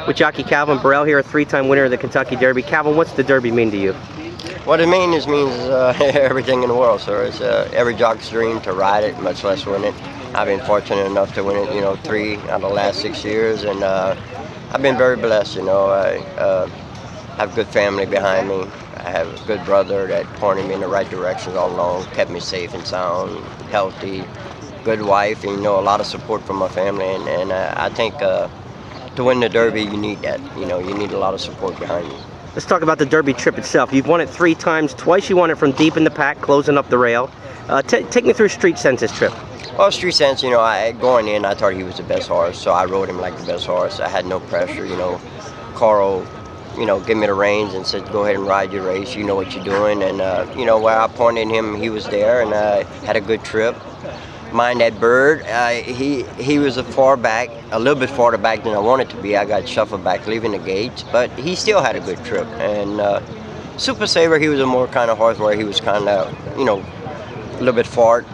With jockey Calvin Borel here, a three-time winner of the Kentucky Derby. Calvin, what's the Derby mean to you? What it means everything in the world, sir. It's every jockey's dream to ride it, much less win it. I've been fortunate enough to win it, 3 out of the last 6 years, and I've been very blessed. I have a good family behind me. I have a good brother that pointed me in the right direction all along, kept me safe and sound, healthy, good wife, and a lot of support from my family. And I think to win the Derby, you need that. You need a lot of support behind you. Let's talk about the Derby trip itself. You've won it 3 times. Twice you won it from deep in the pack, closing up the rail. Take me through Street Sense this trip. Well, Street Sense, going in, I thought he was the best horse, so I rode him like the best horse. I had no pressure, Carl, give me the reins and said, go ahead and ride your race, you know what you're doing. And, where I pointed him, he was there, and I had a good trip. Mind that bird, he was a little bit farther back than I wanted to be. I got shuffled back leaving the gates, but he still had a good trip. And Super Saver, he was a more kind of horse where he was kind of, a little bit far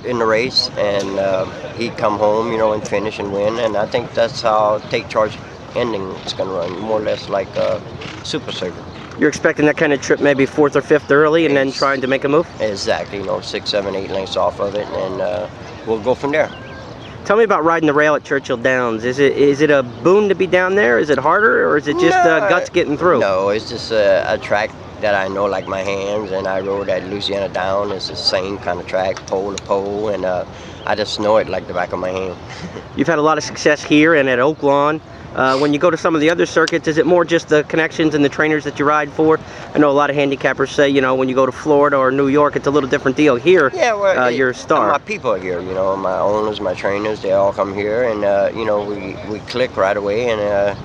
in the race, and he'd come home, and finish and win. And I think that's how Take Charge ending is going to run, more or less like Super Saver. You're expecting that kind of trip, maybe 4th or 5th early, and then trying to make a move? Exactly, 6, 7, 8 lengths off of it, and we'll go from there. Tell me about riding the rail at Churchill Downs. Is it a boon to be down there? Is it harder, or is it just guts getting through? No, it's just a track that I know like my hands, and I rode at Louisiana Down. It's the same kind of track, pole to pole, and I just know it like the back of my hand. You've had a lot of success here and at Oaklawn. When you go to some of the other circuits, is it more just the connections and the trainers that you ride for? I know a lot of handicappers say, when you go to Florida or New York, it's a little different deal. Here, yeah, you're a star. My people are here, my owners, my trainers, they all come here, and, we click right away, and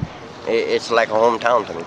it's like a hometown to me.